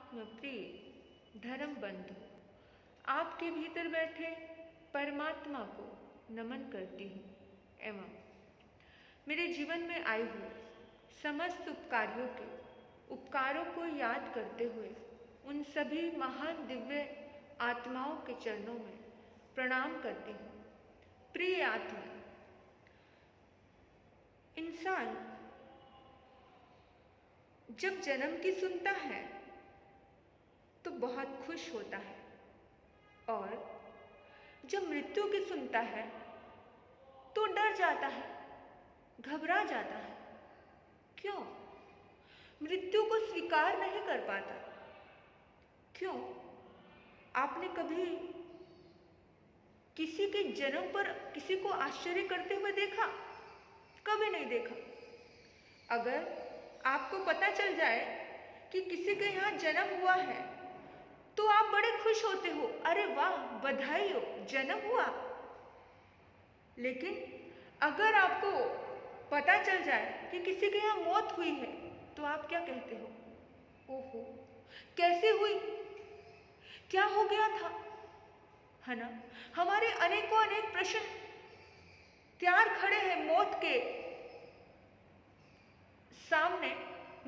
आत्म प्रिय धर्म बंधु, आपके भीतर बैठे परमात्मा को नमन करती हूँ एवं मेरे जीवन में आए हुए समस्त उपकारों को याद करते हुए उन सभी महान दिव्य आत्माओं के चरणों में प्रणाम करती हूँ। प्रिय आत्मा, इंसान जब जन्म की सुनता है तो बहुत खुश होता है और जब मृत्यु की सुनता है तो डर जाता है, घबरा जाता है। क्यों? मृत्यु को स्वीकार नहीं कर पाता। क्यों? आपने कभी किसी के जन्म पर किसी को आश्चर्य करते हुए देखा? कभी नहीं देखा। अगर आपको पता चल जाए कि किसी के यहाँ जन्म हुआ है तो आप बड़े खुश होते हो, अरे वाह, बधाई हो, जन्म हुआ। लेकिन अगर आपको पता चल जाए कि किसी के यहाँ मौत हुई है तो आप क्या कहते हो? ओहो, कैसे हुई? क्या हो गया था? है ना? हमारे अनेकों अनेक प्रश्न तैयार खड़े हैं मौत के सामने,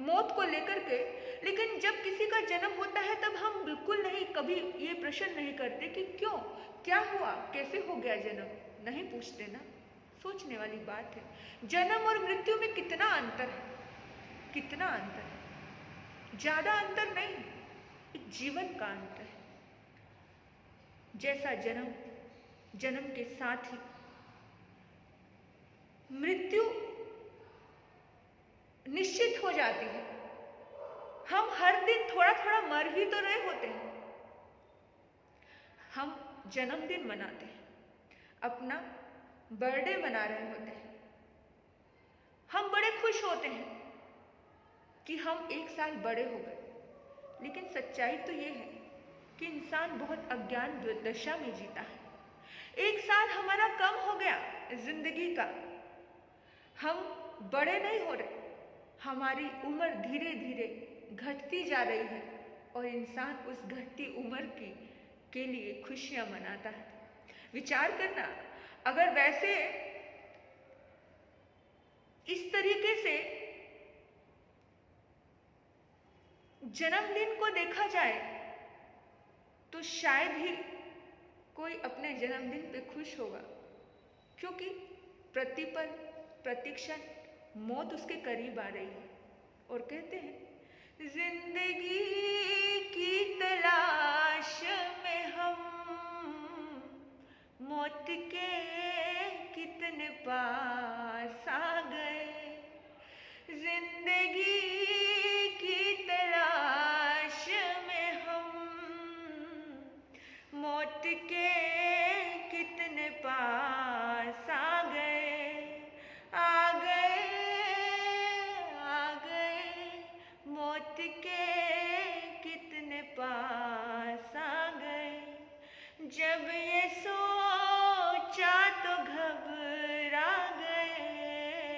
मौत को लेकर के। लेकिन जब किसी का जन्म होता है तब हम बिल्कुल नहीं, कभी ये प्रश्न नहीं करते कि क्यों, क्या हुआ, कैसे हो गया जन्म, नहीं पूछते ना। सोचने वाली बात है। जन्म और मृत्यु में कितना अंतर है, कितना अंतर है। ज्यादा अंतर नहीं, एक जीवन का अंतर है। जैसा जन्म के साथ ही मृत्यु निश्चित हो जाती है। हम हर दिन थोड़ा थोड़ा मर ही तो रहे होते हैं। हम जन्मदिन मनाते हैं, अपना बर्थडे मना रहे होते हैं। हम बड़े खुश होते हैं कि हम 1 साल बड़े हो गए। लेकिन सच्चाई तो ये है कि इंसान बहुत अज्ञान दशा में जीता है। 1 साल हमारा कम हो गया जिंदगी का। हम बड़े नहीं हो रहे, हमारी उम्र धीरे धीरे घटती जा रही है और इंसान उस घटती उम्र के लिए खुशियां मनाता है। विचार करना, अगर वैसे इस तरीके से जन्मदिन को देखा जाए तो शायद ही कोई अपने जन्मदिन पे खुश होगा, क्योंकि प्रतिपल प्रतिक्षण मौत उसके करीब आ रही है। और कहते हैं, जिंदगी की तलाश में हम मौत के कितने पास आ गए। जिंदगी की तलाश में हम मौत के कितने पास आ गए, आ गए, आ गए, मौत के कितने पास आ गए। जब ये सोचा तो घबरा गए,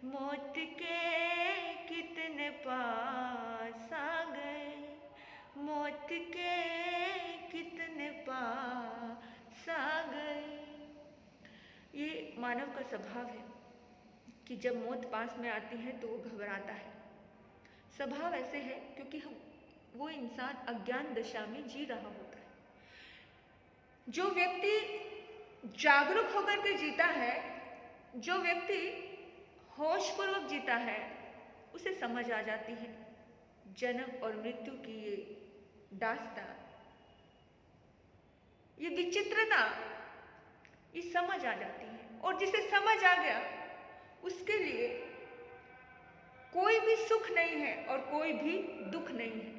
मौत के कितने पास आ गए, मौत के कितने पास आ गए। ये मानव का स्वभाव है कि जब मौत पास में आती है तो वो घबराता है। स्वभाव ऐसे है क्योंकि वो इंसान अज्ञान दशा में जी रहा होता है। जो व्यक्ति जागरूक होकर के जीता है, जो व्यक्ति होशपूर्वक जीता है, उसे समझ आ जाती है जन्म और मृत्यु की ये दास्तां, ये विचित्रता, ये समझ आ जाती है। और जिसे समझ आ गया उसके लिए कोई भी सुख नहीं है और कोई भी दुख नहीं है।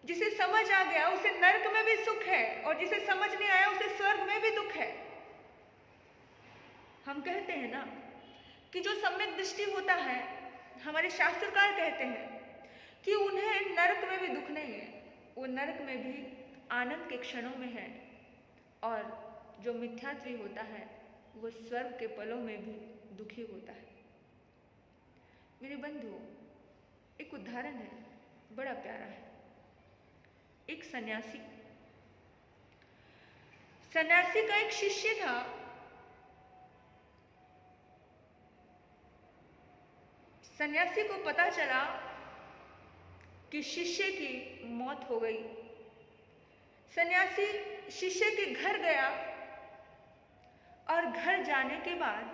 जिसे समझ आ गया उसे नरक में भी सुख है और जिसे समझ नहीं आया उसे स्वर्ग में भी दुख है। हम कहते हैं ना कि जो सम्यक दृष्टि होता है, हमारे शास्त्रकार कहते हैं कि उन्हें नरक में भी दुख नहीं है, वो नरक में भी आनंद के क्षणों में है। और जो मिथ्यात्वी होता है वो स्वर्ग के पलों में भी दुखी होता है। मेरे बंधुओं, एक उदाहरण है बड़ा प्यारा है। एक सन्यासी का एक शिष्य था। सन्यासी को पता चला कि शिष्य की मौत हो गई। सन्यासी शिष्य के घर गया और घर जाने के बाद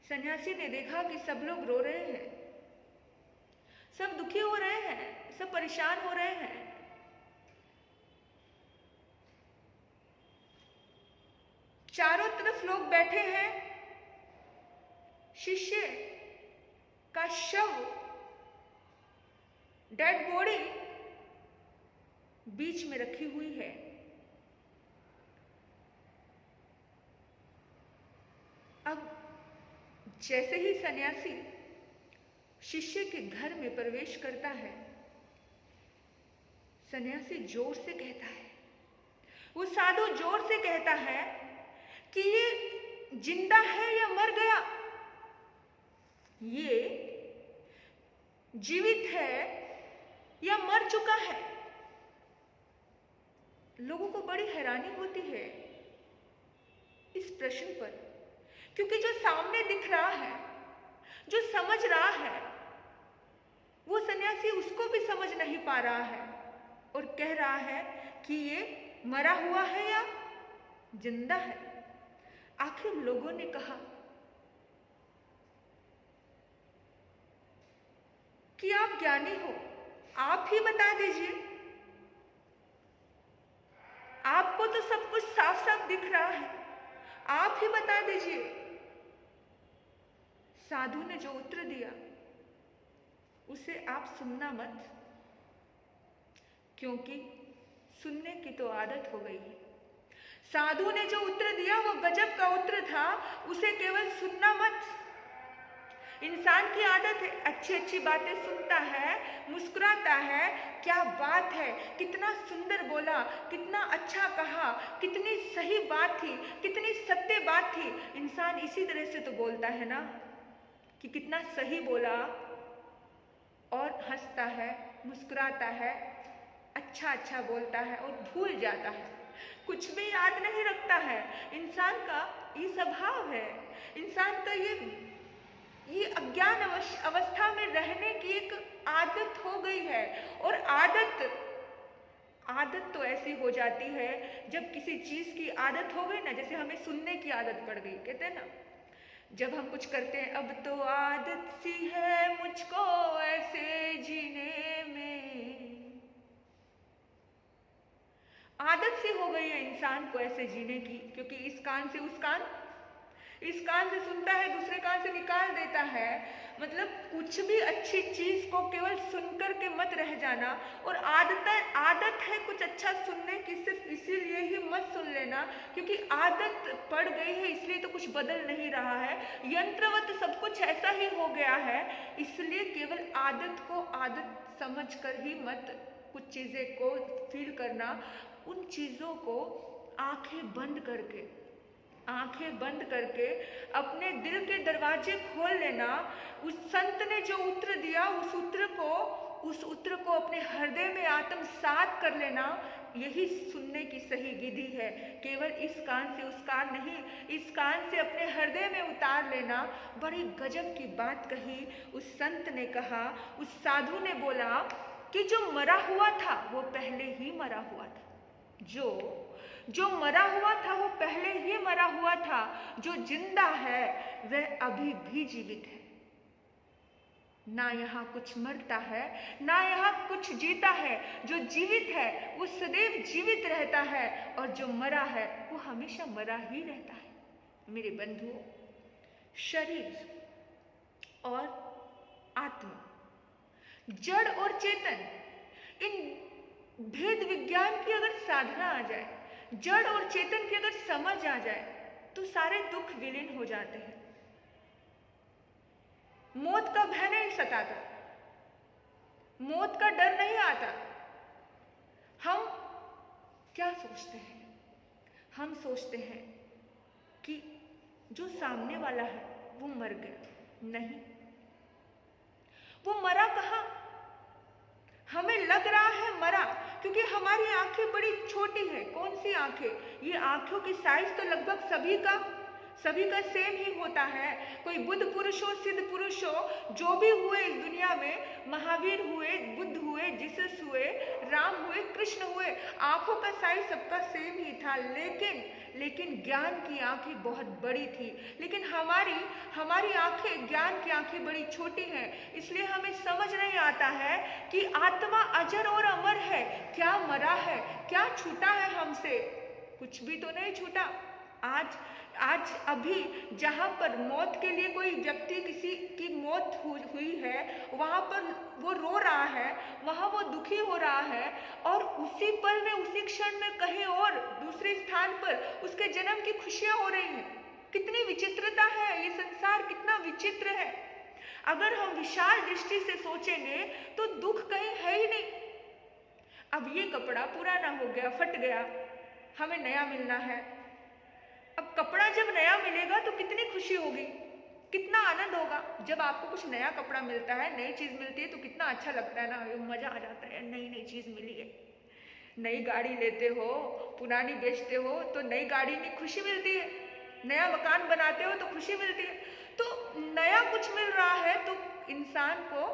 सन्यासी ने देखा कि सब लोग रो रहे हैं, सब दुखी हो रहे हैं, सब परेशान हो रहे हैं। चारों तरफ लोग बैठे हैं, शिष्य का शव, डेड बॉडी बीच में रखी हुई है। अब जैसे ही सन्यासी शिष्य के घर में प्रवेश करता है, सन्यासी जोर से कहता है, वो साधु जोर से कहता है कि ये जिंदा है या मर गया, ये जीवित है या मर चुका है। लोगों को बड़ी हैरानी होती है इस प्रश्न पर, क्योंकि जो सामने दिख रहा है, जो समझ रहा है, वो सन्यासी उसको भी समझ नहीं पा रहा है और कह रहा है कि ये मरा हुआ है या जिंदा है। आखिर लोगों ने कहा कि आप ज्ञानी हो, आप ही बता दीजिए, आपको तो सब कुछ साफ साफ दिख रहा है, आप ही बता दीजिए। साधु ने जो उत्तर दिया उसे आप सुनना मत, क्योंकि सुनने की तो आदत हो गई है। साधु ने जो उत्तर दिया वो गजब का उत्तर था, उसे केवल सुनना मत। इंसान की आदत है, अच्छी अच्छी बातें सुनता है, मुस्कुराता है, क्या बात है, कितना सुंदर बोला, कितना अच्छा कहा, कितनी सही बात थी, कितनी सत्य बात थी। इंसान इसी तरह से तो बोलता है ना कि कितना सही बोला, और हंसता है, मुस्कुराता है, अच्छा अच्छा बोलता है और भूल जाता है, कुछ भी याद नहीं रखता है। इंसान का ये स्वभाव है, इंसान का ये अज्ञान अवस्था में रहने की एक आदत हो गई है। और आदत तो ऐसी हो जाती है, जब किसी चीज की आदत हो गई ना, जैसे हमें सुनने की आदत पड़ गई, कहते हैं ना, जब हम कुछ करते हैं, अब तो आदत सी है मुझको ऐसे जीने में, आदत सी हो गई है इंसान को ऐसे जीने की, क्योंकि इस कान से उस कान, इस कान से सुनता है, दूसरे कान से निकाल देता है। मतलब कुछ भी अच्छी चीज को केवल सुनकर के मत रह जाना। और आदत है कुछ अच्छा सुनने की, सिर्फ इसीलिए ही मत सुन लेना, क्योंकि आदत पड़ गई है, इसलिए तो कुछ बदल नहीं रहा है। यंत्रवत सब कुछ ऐसा ही हो गया है, इसलिए केवल आदत को आदत समझ कर ही मत कुछ चीजें को फील करना। उन चीजों को आंखें बंद करके अपने दिल के दरवाजे खोल लेना। उस संत ने जो उत्तर दिया, उस उत्तर को अपने हृदय में आत्मसात कर लेना, यही सुनने की सही विधि है। केवल इस कान से उस कान नहीं, इस कान से अपने हृदय में उतार लेना। बड़ी गजब की बात कही उस संत ने कहा, उस साधु ने बोला कि जो मरा हुआ था वो पहले ही मरा हुआ था, जो मरा हुआ था वो पहले ही मरा हुआ था, जो जिंदा है वह अभी भी जीवित है। ना यहाँ कुछ मरता है, ना यहाँ कुछ जीता है। जो जीवित है वो सदैव जीवित रहता है, और जो मरा है वो हमेशा मरा ही रहता है। मेरे बंधुओं, शरीर और आत्मा, जड़ और चेतन, इन भेद विज्ञान की अगर साधना आ जाए, जड़ और चेतन की अगर समझ आ जाए, तो सारे दुख विलीन हो जाते हैं। मौत का भय नहीं सताता, मौत का डर नहीं आता। हम क्या सोचते हैं? हम सोचते हैं कि जो सामने वाला है वो मर गया। नहीं, वो मरा कहाँ? हमें लग रहा है मरा, क्योंकि हमारी आंखें बड़ी छोटी है। कौन सी आंखें? ये आंखों की साइज तो लगभग सभी का सेम ही होता है। कोई बुद्ध पुरुष हो, सिद्ध पुरुष हो, जो भी हुए इस दुनिया में, महावीर हुए, बुद्ध हुए, जीसस हुए, राम हुए, कृष्ण हुए, आंखों का साइज सबका सेम ही था। लेकिन ज्ञान की आंखें बहुत बड़ी थी। लेकिन हमारी आंखें, ज्ञान की आंखें बड़ी छोटी हैं। इसलिए हमें समझ नहीं आता है कि आत्मा अजर और अमर है। क्या मरा है? क्या छूटा है हमसे? कुछ भी तो नहीं छूटा। आज अभी जहाँ पर मौत के लिए कोई व्यक्ति, किसी की मौत हुई है, वहाँ पर वो रो रहा है, वहाँ वो दुखी हो रहा है, और उसी पल में, उसी क्षण में कहीं और दूसरे स्थान पर उसके जन्म की खुशियाँ हो रही हैं। कितनी विचित्रता है ये संसार, कितना विचित्र है। अगर हम विशाल दृष्टि से सोचेंगे तो दुख कहीं है ही नहीं। अब ये कपड़ा पुराना हो गया, फट गया, हमें नया मिलना है। अब कपड़ा जब नया मिलेगा तो कितनी खुशी होगी, कितना आनंद होगा। जब आपको कुछ नया कपड़ा मिलता है, नई चीज मिलती है, तो कितना अच्छा लगता है ना, मजा आ जाता है, नई चीज मिली है। नई गाड़ी लेते हो, पुरानी बेचते हो तो नई गाड़ी में खुशी मिलती है। नया मकान बनाते हो तो खुशी मिलती है। तो नया कुछ मिल रहा है तो इंसान को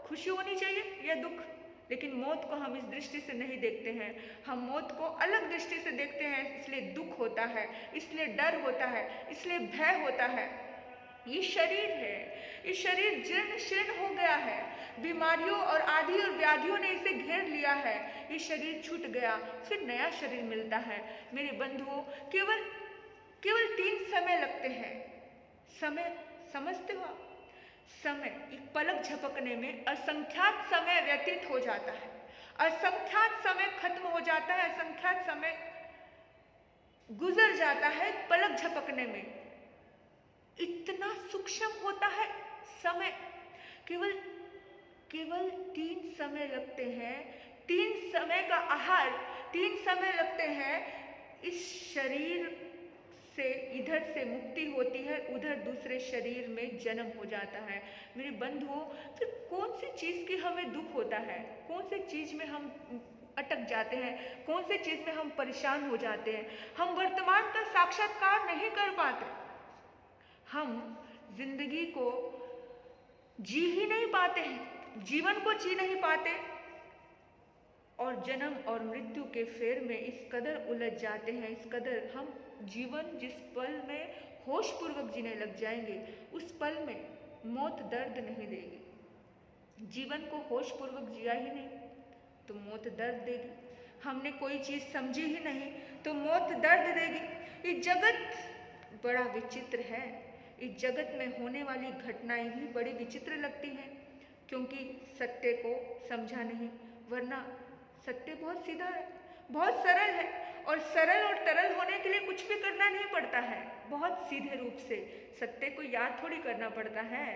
खुशी होनी चाहिए या दुख? लेकिन मौत को हम इस दृष्टि से नहीं देखते हैं। हम मौत को अलग दृष्टि से देखते हैं। इसलिए दुख होता है, इसलिए डर होता है, इसलिए भय होता है। ये शरीर है, ये शरीर जीर्ण शीर्ण हो गया है। बीमारियों और आदि और व्याधियों ने इसे घेर लिया है। ये शरीर छूट गया, फिर नया शरीर मिलता है। मेरे बंधुओं, केवल 3 समय लगते हैं। समय समझते हो आप? समय, एक पलक झपकने में असंख्यात समय व्यतीत हो जाता है, असंख्यात समय खत्म हो जाता है, असंख्यात समय गुजर जाता है पलक झपकने में। इतना सूक्ष्म होता है समय। केवल 3 समय लगते हैं। 3 समय का आहार, 3 समय लगते हैं। इस शरीर से इधर से मुक्ति होती है, उधर दूसरे शरीर में जन्म हो जाता है। मेरे बंधुओं, फिर कौन सी चीज की हमें दुख होता है? कौन सी चीज में हम अटक जाते हैं? कौन सी चीज में हम परेशान हो जाते हैं? हम वर्तमान का साक्षात्कार नहीं कर पाते। हम जिंदगी को जी ही नहीं पाते हैं, जीवन को जी नहीं पाते, और जन्म और मृत्यु के फेर में इस कदर उलझ जाते हैं, इस कदर हम जीवन जिस पल में होश पूर्वक जीने लग जाएंगे, उस पल में मौत दर्द नहीं देगी। जीवन को होश पूर्वक जिया ही नहीं तो मौत दर्द देगी। हमने कोई चीज समझी ही नहीं तो मौत दर्द देगी। ये जगत बड़ा विचित्र है। इस जगत में होने वाली घटनाएं भी बड़ी विचित्र लगती हैं, क्योंकि सत्य को समझा नहीं। वरना सत्य बहुत सीधा है, बहुत सरल है, और सरल और तरल होने के लिए कुछ भी करना नहीं पड़ता है। बहुत सीधे रूप से सत्य को याद थोड़ी करना पड़ता है।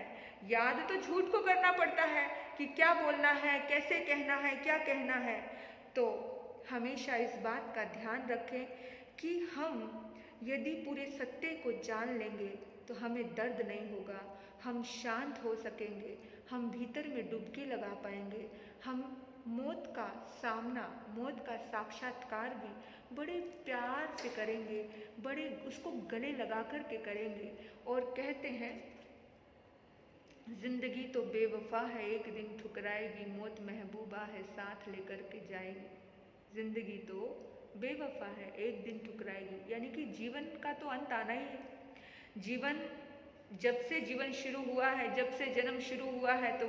याद तो झूठ को करना पड़ता है कि क्या बोलना है, कैसे कहना है, क्या कहना है। तो हमेशा इस बात का ध्यान रखें कि हम यदि पूरे सत्य को जान लेंगे तो हमें दर्द नहीं होगा, हम शांत हो सकेंगे, हम भीतर में डुबकी लगा पाएंगे, हम मौत का सामना, मौत का साक्षात्कार भी बड़े प्यार से करेंगे, बड़े उसको गले लगा कर के करेंगे। और कहते हैं, जिंदगी तो बेवफा है, एक दिन ठुकराएगी, मौत महबूबा है, साथ लेकर के जाएगी। जिंदगी तो बेवफा है, एक दिन ठुकराएगी, यानी कि जीवन का तो अंत आना ही है। जीवन, जब से जीवन शुरू हुआ है, जब से जन्म शुरू हुआ है, तो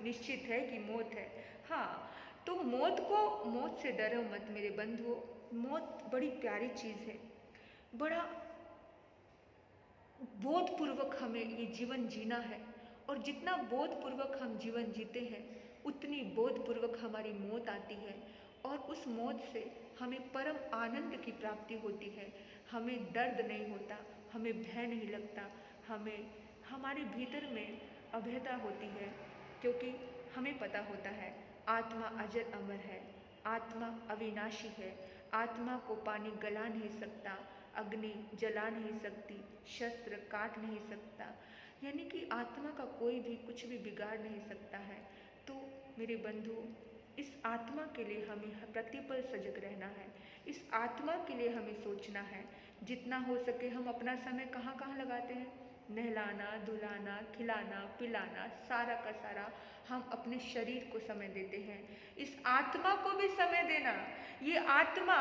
निश्चित है कि मौत है। हाँ, तो मौत से डरो मत मेरे बंधुओं। मौत बड़ी प्यारी चीज है। बड़ा बोधपूर्वक हमें ये जीवन जीना है, और जितना बोधपूर्वक हम जीवन जीते हैं उतनी बोधपूर्वक हमारी मौत आती है, और उस मौत से हमें परम आनंद की प्राप्ति होती है। हमें दर्द नहीं होता, हमें भय नहीं लगता, हमें हमारे भीतर में अभयता होती है, क्योंकि हमें पता होता है आत्मा अजर अमर है, आत्मा अविनाशी है, आत्मा को पानी गला नहीं सकता, अग्नि जला नहीं सकती, शस्त्र काट नहीं सकता, यानी कि आत्मा का कोई भी कुछ भी बिगाड़ नहीं सकता है। तो मेरे बंधु, इस आत्मा के लिए हमें प्रतिपल सजग रहना है। इस आत्मा के लिए हमें सोचना है। जितना हो सके हम अपना समय कहाँ कहाँ लगाते हैं? नहलाना, धुलाना, खिलाना, पिलाना, सारा का सारा हम अपने शरीर को समय देते हैं। इस आत्मा को भी समय देना, ये आत्मा,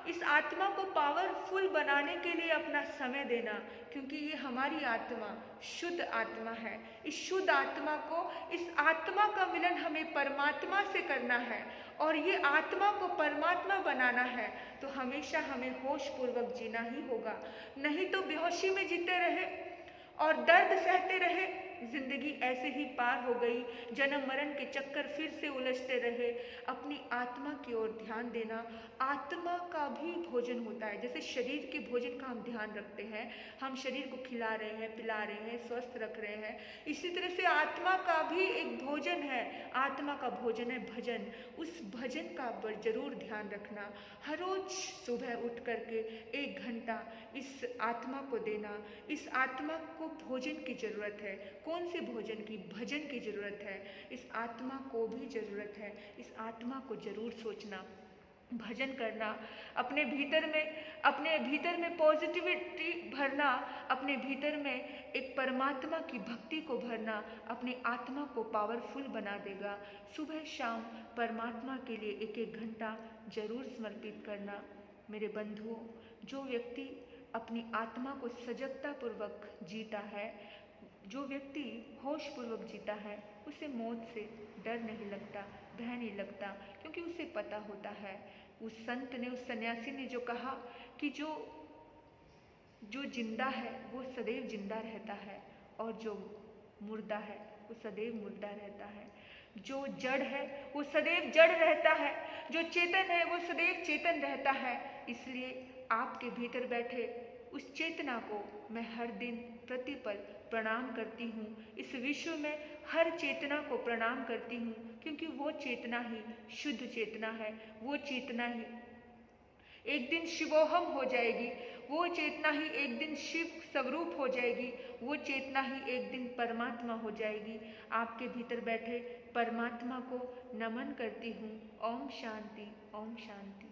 इस आत्मा को पावरफुल बनाने के लिए अपना समय देना, क्योंकि ये हमारी आत्मा शुद्ध आत्मा है। इस शुद्ध आत्मा को, इस आत्मा का मिलन हमें परमात्मा से करना है और ये आत्मा को परमात्मा बनाना है, तो हमेशा हमें होश पूर्वक जीना ही होगा। नहीं तो बेहोशी में जीते रहे और दर्द सहते रहे, जिंदगी ऐसे ही पार हो गई, जन्म मरण के चक्कर फिर से उलझते रहे। अपनी आत्मा की ओर ध्यान देना। आत्मा का भी भोजन होता है, जैसे शरीर के भोजन का हम ध्यान रखते हैं, हम शरीर को खिला रहे हैं, पिला रहे हैं, स्वस्थ रख रहे हैं, इसी तरह से आत्मा का भी एक भोजन है। आत्मा का भोजन है भजन। उस भजन का जरूर ध्यान रखना। हर रोज सुबह उठ करके 1 घंटा इस आत्मा को देना। इस आत्मा को भोजन की जरूरत है। कौन से भोजन की? भजन की जरूरत है। इस आत्मा को भी जरूरत है। इस आत्मा को जरूर सोचना, भजन करना, अपने भीतर में पॉजिटिविटी भरना, अपने भीतर में एक परमात्मा की भक्ति को भरना अपनी आत्मा को पावरफुल बना देगा। सुबह शाम परमात्मा के लिए 1-1 घंटा जरूर समर्पित करना। मेरे बंधुओं, जो व्यक्ति अपनी आत्मा को सजगता पूर्वक जीता है, जो व्यक्ति होश पूर्वक जीता है, उसे मौत से डर नहीं लगता, भय नहीं लगता, क्योंकि उसे पता होता है। उस संत ने, उस सन्यासी ने जो कहा कि जो जिंदा है वो सदैव जिंदा रहता है और जो मुर्दा है वो सदैव मुर्दा रहता है। जो जड़ है वो सदैव जड़ रहता है, जो चेतन है वो सदैव चेतन रहता है। इसलिए आपके भीतर बैठे उस चेतना को मैं हर दिन प्रतिपल प्रणाम करती हूँ। इस विश्व में हर चेतना को प्रणाम करती हूँ, क्योंकि वो चेतना ही शुद्ध चेतना है। वो चेतना ही एक दिन शिवोहम हो जाएगी, वो चेतना ही एक दिन शिव स्वरूप हो जाएगी, वो चेतना ही एक दिन परमात्मा हो जाएगी। आपके भीतर बैठे परमात्मा को नमन करती हूँ। ओम शांति, ओम शांति।